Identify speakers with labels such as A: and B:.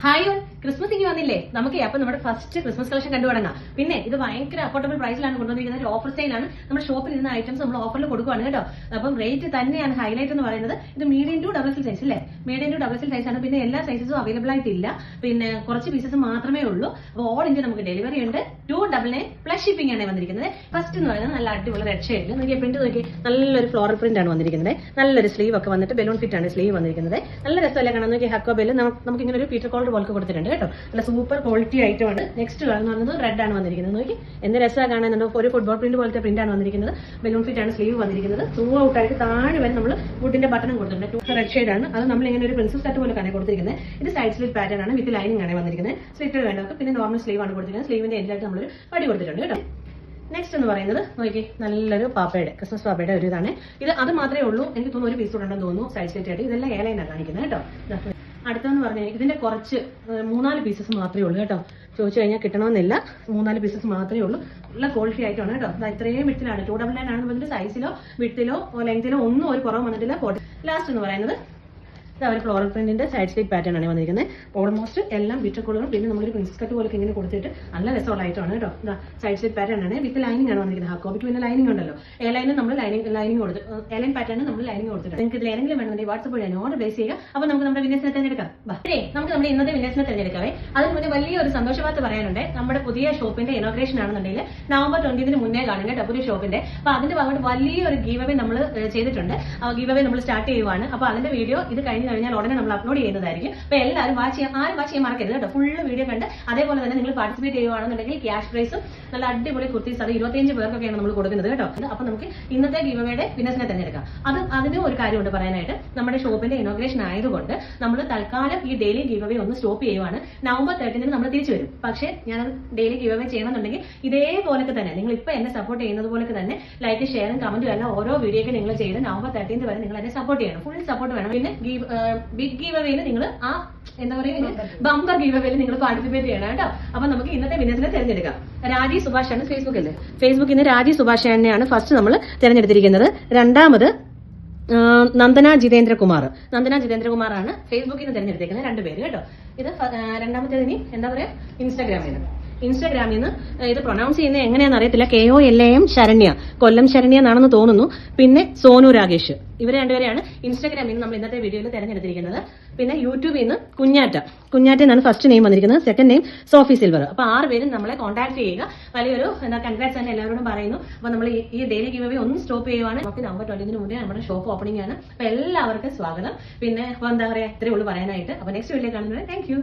A: Hi Christmas ഇനി വന്നില്ലേ നമുക്ക് അപ്പൊ നമ്മുടെ ഫസ്റ്റ് ക്രിസ്മസ് കളക്ഷൻ കണ്ടു തുടങ്ങാം. പിന്നെ ഇത് ഭയങ്കര അഫോർഡബിൾ പ്രൈസിലാണ് കൊണ്ടുവന്നിരിക്കുന്നത്. ഓഫർ സെയിലാണ്. നമ്മുടെ ഷോപ്പിൽ ഇരുന്ന ഐറ്റംസ് നമ്മൾ ഓഫറിൽ കൊടുക്കുകയാണ് കേട്ടോ. അപ്പം റേറ്റ് തന്നെയാണ് ഹൈലൈറ്റ് എന്ന് പറയുന്നത്. ഇത് medium to double XL size അല്ലേ? Medium to double XL size ആണ്. പിന്നെ എല്ലാ സൈസസും അവൈലബിൾ ആയിട്ടില്ല. പിന്നെ കുറച്ച് പീസസ് മാത്രമേ ഉള്ളൂ. അപ്പോൾ ഓൾ ഇന്ത്യ നമുക്ക് ഡെലിവറി ഉണ്ട്. 299 പ്ലസ് ഷിപ്പിംഗ് ആണ് വന്നിരിക്കുന്നത്. ഫസ്റ്റ് എന്ന് പറയുന്നത് നല്ല അടിപൊളി റെഡ് ഷെയ്ഡിൽ നോക്കി പ്രിന്റ് നോക്കി നല്ലൊരു ഫ്ലോറൽ പ്രിന്റ് ആണ് വന്നിരിക്കുന്നത്. നല്ലൊരു സ്ലീവ് ഒക്കെ വന്നിട്ട് ബലൂൺ ഫിറ്റ് ആണ് സ്ലീവ് വന്നിരിക്കുന്നത്. നല്ല രസമല്ലേ കാണാൻ. നോക്കി ഹക്കോ ബെല്ല് നമുക്ക് ഇങ്ങനെ ഒരു പീറ്റർ കോളർ പോലെ കൊടുത്തിട്ടുണ്ട് കേട്ടോ. നല്ല സൂപ്പർ ക്വാളിറ്റി ഐറ്റം ആണ്. നെക്സ്റ്റ് എന്ന് പറയുന്നത് റെഡ് ആണ് വന്നിരിക്കുന്നത്. നോക്കി എന്ത് രസമാണ് കാണാനുണ്ടോ. ഒരു ഫുട്ബോൾ പ്രിന്റ് പോലത്തെ പ്രിന്റ് ആണ് വന്നിരിക്കുന്നത്. ബലൂൺ ഫിറ്റ് ആണ് സ്ലീവ് വന്നിരിക്കുന്നത്. ത്രൂ ഔട്ട് ആയിട്ട് താഴെ വരെ നമ്മൾ വുഡിന്റെ ബട്ടൺ കൊടുത്തിട്ടുണ്ട്. റെഡ് ഷെയ്ഡ് ആണ്. അത് നമ്മൾ ഇങ്ങനെ ഒരു പ്രിൻസസ് കട്ട് പോലെ കാണാൻ കൊടുത്തിരിക്കുന്നത്. ഇത് സൈഡ് സ്ലിറ്റ് പാറ്റേൺ ആണ്. വിത്ത് ലൈനിങ് ആണ് വന്നിരിക്കുന്നത്. സ്ലിറ്റ് വേണ്ടവർക്ക് പിന്നെ നോർമൽ സ്ലീവ് ആണ് കൊടുത്തിരിക്കുന്നത്. സ്ലീവിന്റെ എൻഡിലായിട്ട് നമ്മളൊരു പടി കൊടുത്തിട്ടുണ്ട് കേട്ടോ. നെക്സ്റ്റ് എന്ന് പറയുന്നത് നോക്കി നല്ലൊരു പാപ്പയുടെ ക്രിസ്മസ് പാപ്പയുടെ ഒരു ഇതാണ്. ഇത് അത് മാത്രമേ ഉള്ളൂ. എനിക്ക് തോന്നുന്നു ഒരു പീസ് ഉണ്ടെന്ന് തോന്നുന്നു സൈഡ് സ്ലിറ്റ് ആയിട്ട്. ഇതെല്ലാം ഏലൈനാണ് കാണിക്കുന്നത് കേട്ടോ. അടുത്തെന്ന് പറഞ്ഞാൽ ഇതിന്റെ കുറച്ച് 3-4 പീസസ് മാത്രമേ ഉള്ളൂ കേട്ടോ. ചോദിച്ചു കഴിഞ്ഞാൽ കിട്ടണമെന്നില്ല. 3-4 പീസസ് മാത്രമേ ഉള്ളൂ. നല്ല ക്വാളിറ്റി ആയിട്ടാണ് കേട്ടോ. ഇത്രയും വിട്ടിലാണ് 299 ആണെന്ന് പറഞ്ഞിട്ട് സൈസിലോ വിട്ടിലോ ലെങ്തിലോ ഒന്നും ഒരു കുറവ് വന്നിട്ടില്ല. ലാസ്റ്റ് എന്ന് പറയുന്നത് ഒരു ഫ്ലോറൽ പ്രിന്റിന്റെ സൈഡ് സ്ലിറ്റ് പാറ്റേൺ ആണ് വന്നിരിക്കുന്നത്. ഓൾമോസ്റ്റ് എല്ലാം ബിറ്റർ കോളുകളും പിന്നെ നമ്മളൊരു പ്രിൻസസ് കട്ട് പോലെ ഇങ്ങനെ കൊടുത്തിട്ട് നല്ല രസമുള്ള ഐറ്റമാണ് കേട്ടോ. സൈഡ് സ്ലിറ്റ് പാറ്റേൺ ആണ്. വിത്ത് ലൈനിങ് ആണ് വന്നിരിക്കുന്നത്. ഹാക്കോബിക്ക് പിന്നെ ലൈനിങ് ഉണ്ടല്ലോ. എയർലൈനും നമ്മൾ ലൈനിങ് കൊടുത്ത് എയർലൈൻ പാറ്റേൺ നമ്മൾ ലൈനിങ് കൊടുത്തിട്ടുണ്ട്. നിങ്ങൾക്ക് ഇതിൽ ഏതെങ്കിലും വേണമെങ്കിൽ വാട്സ്ആപ്പ് വഴി ഓർഡർ പ്ലേസ് ചെയ്യുക. അപ്പോൾ നമുക്ക് നമ്മുടെ വിന്നേഴ്സിനെ തിരഞ്ഞെടുക്കാം. നമുക്ക് നമ്മുടെ ഇന്നത്തെ വിന്നേഴ്സിനെ തിരഞ്ഞെടുക്കാവേ. അതിന് മുന്നേ വലിയൊരു സന്തോഷവാർത്ത പറയാനുണ്ട്. നമ്മുടെ പുതിയ ഷോപ്പിന്റെ ഇനോഗ്രേഷൻ ആണെന്നുണ്ടെങ്കിൽ നവംബർ 20 മുന്നേ കാണും കേട്ടോ പുതിയ ഷോപ്പിന്റെ. അപ്പൊ അതിന്റെ ഭാഗമായിട്ട് വലിയൊരു ഗീവ് അവേ നമ്മൾ ചെയ്തിട്ടുണ്ട്. ആ ഗീവ് അവേ നമ്മൾ സ്റ്റാർട്ട് ചെയ്യുവാണ്. അപ്പൊ അതിന്റെ വീഡിയോ ഇത് കഴിഞ്ഞാൽ ഉടനെ നമ്മൾ അപ്ലോഡ് ചെയ്യുന്നതായിരിക്കും. അപ്പൊ എല്ലാവരും വാച്ച് ചെയ്യാൻ മറക്കരുത് കേട്ടോ. ഫുള്ള് വീഡിയോ കണ്ട് അതേപോലെ തന്നെ നിങ്ങൾ പാർട്ടിസിപ്പേറ്റ് ചെയ്യുവാണെന്നുണ്ടെങ്കിൽ ക്യാഷ് പ്രൈസും നല്ല അടിപൊളി കുർത്തീസ് അത് 25 പേർക്കൊക്കെയാണ് നമ്മൾ കൊടുക്കുന്നത് കേട്ടോ. അപ്പൊ നമുക്ക് ഇന്നത്തെ ഗീവ് അവേയുടെ വിന്നേഴ്സിനെ തിരഞ്ഞെടുക്കാം. അതിന് ഒരു കാര്യമുണ്ട് പറയാനായിട്ട്. നമ്മുടെ ഷോപ്പിന്റെ ഇനോഗ്രേഷൻ ആയതുകൊണ്ട് നമ്മൾ തൽക്കാലം ഈ ഡെയിലി ഗീവ് അവേ ഒന്ന് സ്റ്റോപ്പ് ചെയ്യുവാണ്. നവംബർ 13 നമ്മൾ തിരിച്ചു വരും. പക്ഷേ ഞാൻ ഡെയിലി ഗീവ് അവേ ചെയ്യണമെന്നുണ്ടെങ്കിൽ ഇതേപോലൊക്കെ തന്നെ നിങ്ങൾ ഇപ്പൊ എന്നെ സപ്പോർട്ട് ചെയ്യുന്നത് പോലെ തന്നെ ലൈക്ക് ഷെയറും കമന്റും എല്ലാം ഓരോ വീഡിയോയ്ക്ക് നിങ്ങൾ ചെയ്ത് നവംബർ 13 വരെ നിങ്ങൾ എന്നെ സപ്പോർട്ട് ചെയ്യണം. ഫുൾ സപ്പോർട്ട് വേണം. പിന്നെ ബിഗ് ഗീവ് അവേയിൽ നിങ്ങൾ ആ എന്താ പറയുക ബമ്പർ ഗീവ് അവേയിൽ നിങ്ങൾ പാർട്ടിസിപ്പേറ്റ് ചെയ്യണം കേട്ടോ. അപ്പൊ നമുക്ക് ഇന്നത്തെ വിന്നേഴ്സിനെ തിരഞ്ഞെടുക്കാം. രാജി സുഭാഷ് ആണ് ഫേസ്ബുക്കിൽ. ഫേസ്ബുക്കിൽ രാജി സുഭാഷ് തന്നെയാണ് ഫസ്റ്റ് നമ്മൾ തിരഞ്ഞെടുത്തിരിക്കുന്നത്. രണ്ടാമത് നന്ദന ജിതേന്ദ്രകുമാറാണ് ഫേസ്ബുക്കിൽ നിന്ന് തിരഞ്ഞെടുത്തിരിക്കുന്നത്. 2 പേര് കേട്ടോ. ഇത് രണ്ടാമത്തേത് ഇനി എന്താ പറയാ ഇൻസ്റ്റാഗ്രാമിൽ നിന്ന് ഇത് പ്രൊനൗൺസ് ചെയ്യുന്നത് എങ്ങനെയാണെന്ന് അറിയത്തില്ല. KOLAM ശരണ്യ, കൊല്ലം ശരണ്യ എന്നാണെന്ന് തോന്നുന്നു. പിന്നെ സോനു രാകേഷ്. ഇവരെ 2 പേരെയാണ് ഇൻസ്റ്റാഗ്രാമിൽ നിന്ന് നമ്മൾ ഇന്നത്തെ വീഡിയോയിൽ തിരഞ്ഞെടുത്തിരിക്കുന്നത്. പിന്നെ യൂട്യൂബിൽ നിന്ന് കുഞ്ഞാറ്റ എന്നാണ് ഫസ്റ്റ് നെയിം വന്നിരിക്കുന്നത്. Second name Sophie Silver. അപ്പൊ 6 പേരും നമ്മളെ കോൺടാക്ട് ചെയ്യുക. വലിയൊരു കൺഗ്രാറ്റ്സ് തന്നെ എല്ലാവരോടും പറയുന്നു. അപ്പൊ നമ്മൾ ഈ ഡെയിലി ഗീവ് അവേ ഒന്ന് സ്റ്റോപ്പ് ചെയ്യുവാണ്. നമുക്ക് നവംബർ 20 മുന്നേ നമ്മുടെ ഷോപ്പ് ഓപ്പണിംഗ് ആണ്. അപ്പൊ എല്ലാവർക്കും സ്വാഗതം. പിന്നെ എന്താ പറയാ ഇത്രയേ ഉള്ളൂ പറയാനായിട്ട്. അപ്പൊ നെക്സ്റ്റ് വീഡിയോ കാണുന്നത്. Thank you.